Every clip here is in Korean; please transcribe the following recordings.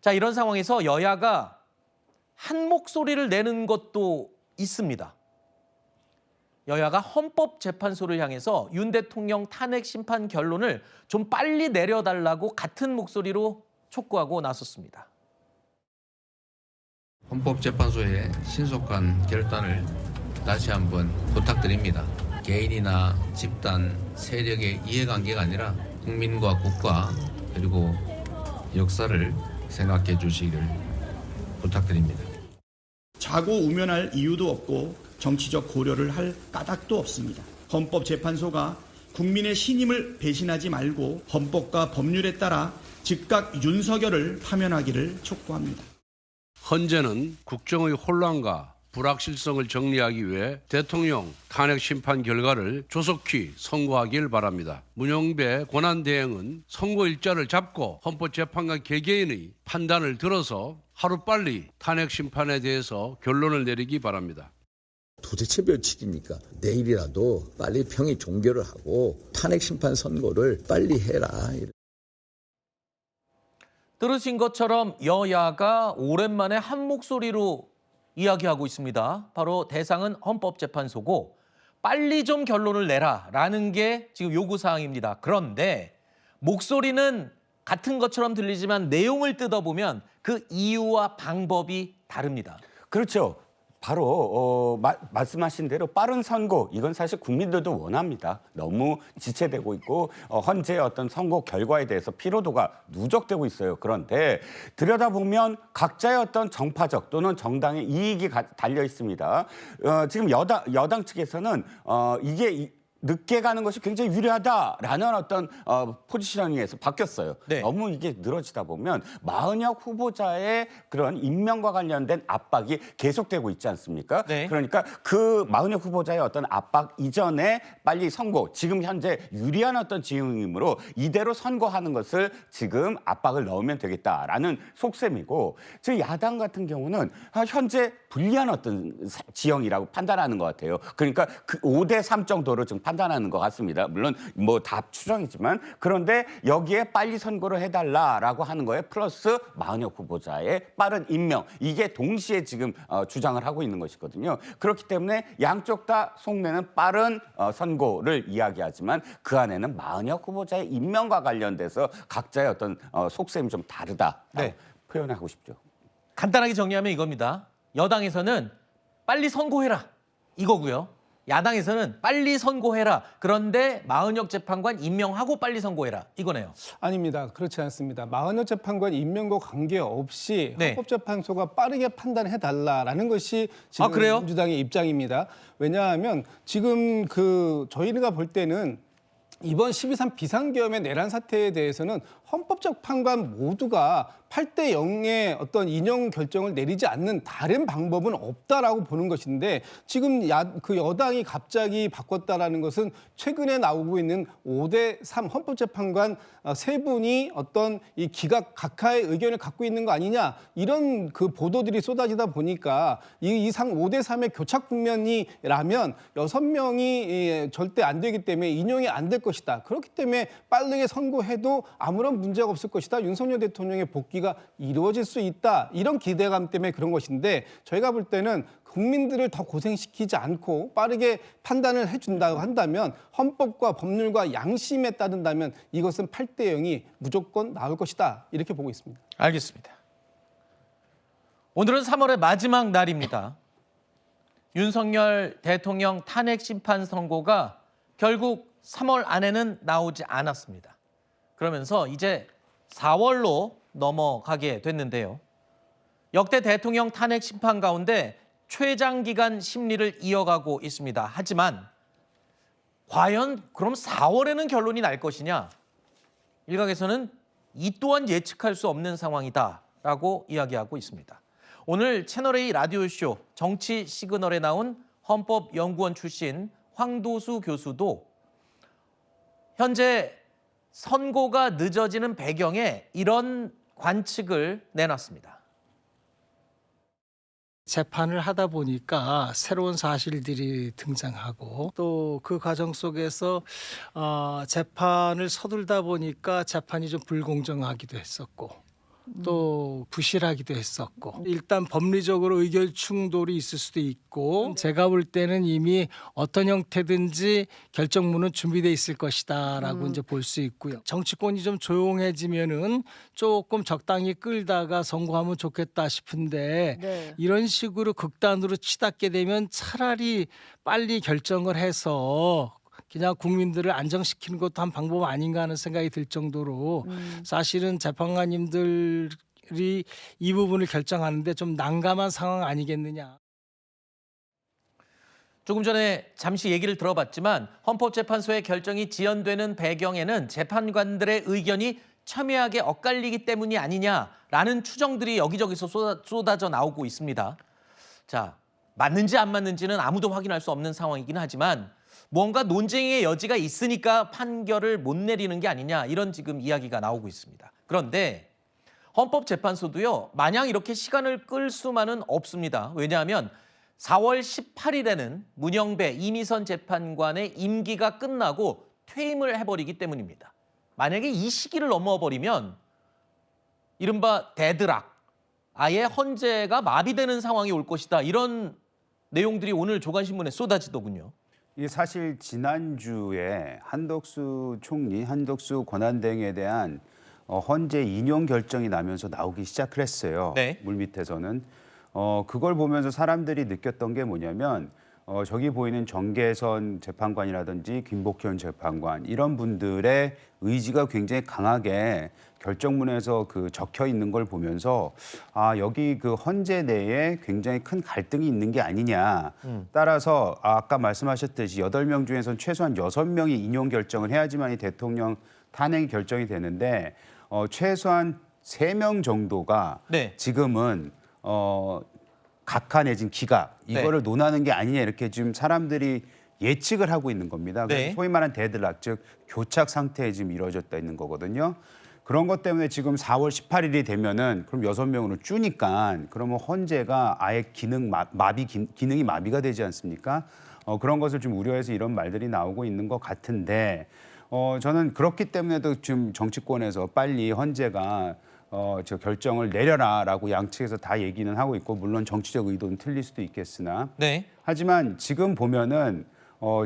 자, 이런 상황에서 여야가 한 목소리를 내는 것도 있습니다. 여야가 헌법재판소를 향해서 윤 대통령 탄핵 심판 결론을 좀 빨리 내려달라고 같은 목소리로 촉구하고 나섰습니다. 헌법재판소의 신속한 결단을 다시 한번 부탁드립니다. 개인이나 집단, 세력의 이해관계가 아니라 국민과 국가 그리고 역사를 생각해 주시기를 부탁드립니다. 좌고우면할 이유도 없고 정치적 고려를 할 까닭도 없습니다. 헌법재판소가 국민의 신임을 배신하지 말고 헌법과 법률에 따라 즉각 윤석열을 파면하기를 촉구합니다. 헌재는 국정의 혼란과 불확실성을 정리하기 위해 대통령 탄핵 심판 결과를 조속히 선고하길 바랍니다. 문영배 권한대행은 선고 일자를 잡고 헌법재판관 개개인의 판단을 들어서 하루빨리 탄핵 심판에 대해서 결론을 내리기 바랍니다. 도대체 며칠입니까? 내일이라도 빨리 평의 종결을 하고 탄핵 심판 선고를 빨리 해라. 들으신 것처럼 여야가 오랜만에 한 목소리로 이야기하고 있습니다. 바로 대상은 헌법재판소고 빨리 좀 결론을 내라라는 게 지금 요구사항입니다. 그런데 목소리는 같은 것처럼 들리지만 내용을 뜯어보면 그 이유와 방법이 다릅니다. 그렇죠. 바로 말씀하신 대로 빠른 선고, 이건 사실 국민들도 원합니다. 너무 지체되고 있고 헌재의 어떤 선고 결과에 대해서 피로도가 누적되고 있어요. 그런데 들여다보면 각자의 어떤 정파적 또는 정당의 이익이 달려 있습니다. 지금 여당 측에서는 이게 늦게 가는 것이 굉장히 유리하다라는 어떤 포지셔닝에서 바뀌었어요. 네. 너무 이게 늘어지다 보면 마은혁 후보자의 그런 임명과 관련된 압박이 계속되고 있지 않습니까? 네. 그러니까 그 마은혁 후보자의 어떤 압박 이전에 빨리 선고, 지금 현재 유리한 어떤 지형이므로 이대로 선고하는 것을 지금 압박을 넣으면 되겠다라는 속셈이고, 즉 야당 같은 경우는 현재 불리한 어떤 지형이라고 판단하는 것 같아요. 그러니까 그 5대3 정도로 지금 판단하는 것 같습니다. 물론 뭐 다 추정이지만, 그런데 여기에 빨리 선고를 해달라라고 하는 거에 플러스 마은혁 후보자의 빠른 임명, 이게 동시에 지금 주장을 하고 있는 것이거든요. 그렇기 때문에 양쪽 다 속내는 빠른 선고를 이야기하지만 그 안에는 마은혁 후보자의 임명과 관련돼서 각자의 어떤 속셈이 좀 다르다. 네. 표현하고 싶죠. 간단하게 정리하면 이겁니다. 여당에서는 빨리 선고해라 이거고요. 야당에서는 빨리 선고해라. 그런데 마은혁 재판관 임명하고 빨리 선고해라 이거네요. 아닙니다. 그렇지 않습니다. 마은혁 재판관 임명과 관계없이 네. 헌법재판소가 빠르게 판단해달라라는 것이 지금 그래요? 민주당의 입장입니다. 왜냐하면 지금 저희가 볼 때는 이번 12.3 비상계엄의 내란 사태에 대해서는 헌법재판관 모두가 8대 0의 어떤 인용 결정을 내리지 않는 다른 방법은 없다라고 보는 것인데, 지금 여당이 갑자기 바꿨다라는 것은 최근에 나오고 있는 5대3 헌법재판관 세 분이 어떤 이 각하의 의견을 갖고 있는 거 아니냐, 이런 보도들이 쏟아지다 보니까 이상 5대3의 교착 국면이라면 6명이 절대 안 되기 때문에 인용이 안 될 것이다. 그렇기 때문에 빠르게 선고해도 아무런 문제가 없을 것이다. 윤석열 대통령의 복귀가 이루어질 수 있다. 이런 기대감 때문에 그런 것인데, 저희가 볼 때는 국민들을 더 고생시키지 않고 빠르게 판단을 해준다고 한다면, 헌법과 법률과 양심에 따른다면 이것은 8대 0이 무조건 나올 것이다. 이렇게 보고 있습니다. 알겠습니다. 오늘은 3월의 마지막 날입니다. 윤석열 대통령 탄핵 심판 선고가 결국 3월 안에는 나오지 않았습니다. 그러면서 이제 4월로 넘어가게 됐는데요. 역대 대통령 탄핵 심판 가운데 최장기간 심리를 이어가고 있습니다. 하지만 과연 그럼 4월에는 결론이 날 것이냐? 일각에서는 이 또한 예측할 수 없는 상황이다라고 이야기하고 있습니다. 오늘 채널A 라디오쇼 정치 시그널에 나온 헌법연구원 출신 황도수 교수도 현재 선고가 늦어지는 배경에 이런 관측을 내놨습니다. 재판을 하다 보니까 새로운 사실들이 등장하고, 또 그 과정 속에서 재판을 서둘다 보니까 재판이 좀 불공정하기도 했었고, 또 부실하기도 했었고 일단 법리적으로 의견 충돌이 있을 수도 있고 제가 볼 때는 이미 어떤 형태든지 결정문은 준비돼 있을 것이다라고 이제 볼 수 있고요. 정치권이 좀 조용해지면은 조금 적당히 끌다가 선고하면 좋겠다 싶은데 네. 이런 식으로 극단으로 치닫게 되면 차라리 빨리 결정을 해서 그냥 국민들을 안정시키는 것도 한 방법 아닌가 하는 생각이 들 정도로 사실은 재판관님들이 이 부분을 결정하는데 좀 난감한 상황 아니겠느냐. 조금 전에 잠시 얘기를 들어봤지만 헌법재판소의 결정이 지연되는 배경에는 재판관들의 의견이 첨예하게 엇갈리기 때문이 아니냐라는 추정들이 여기저기서 쏟아져 나오고 있습니다. 자, 맞는지 안 맞는지는 아무도 확인할 수 없는 상황이긴 하지만 뭔가 논쟁의 여지가 있으니까 판결을 못 내리는 게 아니냐 이런 지금 이야기가 나오고 있습니다. 그런데 헌법재판소도요. 마냥 이렇게 시간을 끌 수만은 없습니다. 왜냐하면 4월 18일에는 문영배, 이미선 재판관의 임기가 끝나고 퇴임을 해버리기 때문입니다. 만약에 이 시기를 넘어버리면 이른바 데드락, 아예 헌재가 마비되는 상황이 올 것이다. 이런 내용들이 오늘 조간신문에 쏟아지더군요. 이 사실 지난주에 한덕수 총리, 한덕수 권한대행에 대한 헌재 인용 결정이 나면서 나오기 시작을 했어요. 네. 물밑에서는. 그걸 보면서 사람들이 느꼈던 게 뭐냐면 저기 보이는 정계선 재판관이라든지 김복현 재판관 이런 분들의 의지가 굉장히 강하게 결정문에서 그 적혀 있는 걸 보면서 아 여기 그 헌재 내에 굉장히 큰 갈등이 있는 게 아니냐. 따라서 아까 말씀하셨듯이 8명 중에서는 최소한 6명이 인용 결정을 해야지만이 대통령 탄핵이 결정이 되는데 최소한 3명 정도가 네. 지금은 각하 내진 기각 이거를 논하는 게 아니냐 이렇게 지금 사람들이 예측을 하고 있는 겁니다. 네. 소위 말하는 데드락 즉 교착 상태에 지금 이루어졌다 있는 거거든요. 그런 것 때문에 지금 4월 18일이 되면은 그럼 6명으로 줄니까 그러면 헌재가 아예 기능이 마비가 되지 않습니까? 그런 것을 좀 우려해서 이런 말들이 나오고 있는 것 같은데 저는 그렇기 때문에도 지금 정치권에서 빨리 헌재가 저 결정을 내려라라고 양측에서 다 얘기는 하고 있고 물론 정치적 의도는 틀릴 수도 있겠으나 네. 하지만 지금 보면은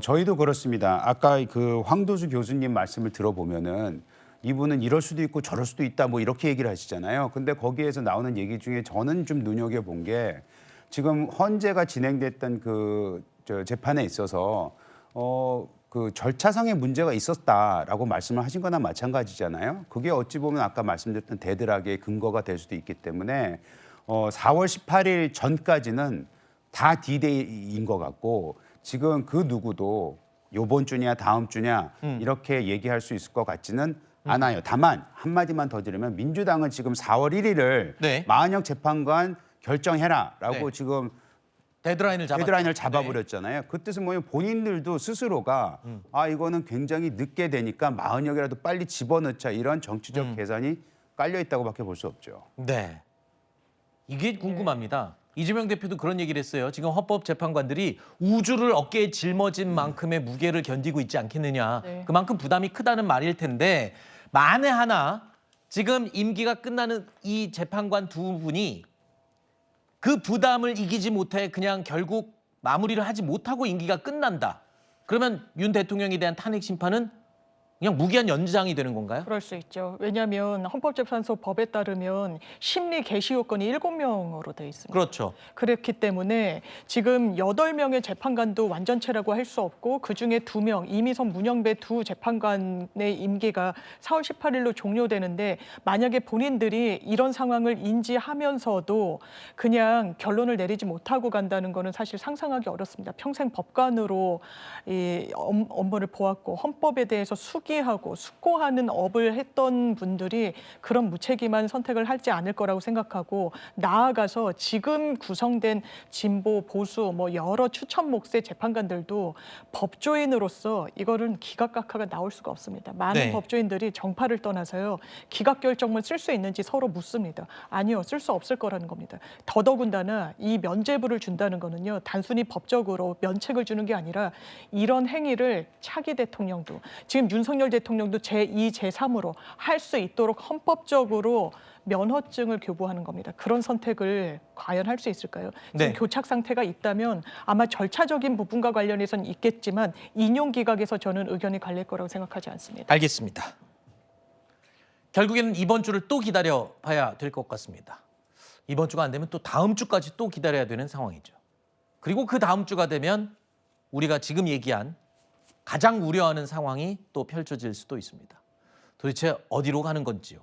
저희도 그렇습니다. 아까 그 황도수 교수님 말씀을 들어보면은 이분은 이럴 수도 있고 저럴 수도 있다 뭐 이렇게 얘기를 하시잖아요. 근데 거기에서 나오는 얘기 중에 저는 좀 눈여겨본 게 지금 헌재가 진행됐던 그 재판에 있어서 그 절차상의 문제가 있었다라고 말씀을 하신 거나 마찬가지잖아요. 그게 어찌 보면 아까 말씀드렸던 데드락의 근거가 될 수도 있기 때문에 4월 18일 전까지는 다 D-Day인 것 같고 지금 그 누구도 요번 주냐 다음 주냐 이렇게 얘기할 수 있을 것 같지는 않아요. 다만 한마디만 더 드리면 민주당은 지금 4월 1일을 네. 마은혁 재판관 결정해라라고 네. 지금 데드라인을 잡아버렸잖아요. 그 뜻은 뭐냐면 본인들도 스스로가 아 이거는 굉장히 늦게 되니까 마은혁이라도 빨리 집어넣자 이런 정치적 계산이 깔려 있다고밖에 볼 수 없죠. 네. 이게 궁금합니다. 이재명 대표도 그런 얘기를 했어요. 지금 헌법재판관들이 우주를 어깨에 짊어진 만큼의 무게를 견디고 있지 않겠느냐. 네. 그만큼 부담이 크다는 말일 텐데 만에 하나 지금 임기가 끝나는 이 재판관 두 분이 그 부담을 이기지 못해 그냥 결국 마무리를 하지 못하고 임기가 끝난다. 그러면 윤 대통령에 대한 탄핵 심판은 그냥 무기한 연장이 되는 건가요? 그럴 수 있죠. 왜냐하면 헌법재판소 법에 따르면 심리 개시 요건이 7명으로 돼 있습니다. 그렇죠. 그렇기 때문에 지금 8명의 재판관도 완전체라고 할 수 없고 그중에 2명, 이미선, 문영배 두 재판관의 임기가 4월 18일로 종료되는데 만약에 본인들이 이런 상황을 인지하면서도 그냥 결론을 내리지 못하고 간다는 거는 사실 상상하기 어렵습니다. 평생 법관으로 이 업무를 보았고 헌법에 대해서 하고 숙고하는 업을 했던 분들이 그런 무책임한 선택을 하지 않을 거라고 생각하고 나아가서 지금 구성된 진보, 보수 뭐 여러 추천 몫의 재판관들도 법조인으로서 이거는 기각각하가 나올 수가 없습니다. 많은 네. 법조인들이 정파를 떠나서요. 기각 결정문 쓸 수 있는지 서로 묻습니다. 아니요. 쓸 수 없을 거라는 겁니다. 더더군다나 이 면죄부를 준다는 거는요. 단순히 법적으로 면책을 주는 게 아니라 이런 행위를 차기 대통령도 지금 윤석열 윤석열 대통령도 제2, 제3으로 할 수 있도록 헌법적으로 면허증을 교부하는 겁니다. 그런 선택을 과연 할 수 있을까요? 지금 네. 교착 상태가 있다면 아마 절차적인 부분과 관련해서는 있겠지만 인용 기각에서 저는 의견이 갈릴 거라고 생각하지 않습니다. 알겠습니다. 결국에는 이번 주를 또 기다려 봐야 될 것 같습니다. 이번 주가 안 되면 또 다음 주까지 또 기다려야 되는 상황이죠. 그리고 그 다음 주가 되면 우리가 지금 얘기한 가장 우려하는 상황이 또 펼쳐질 수도 있습니다. 도대체 어디로 가는 건지요?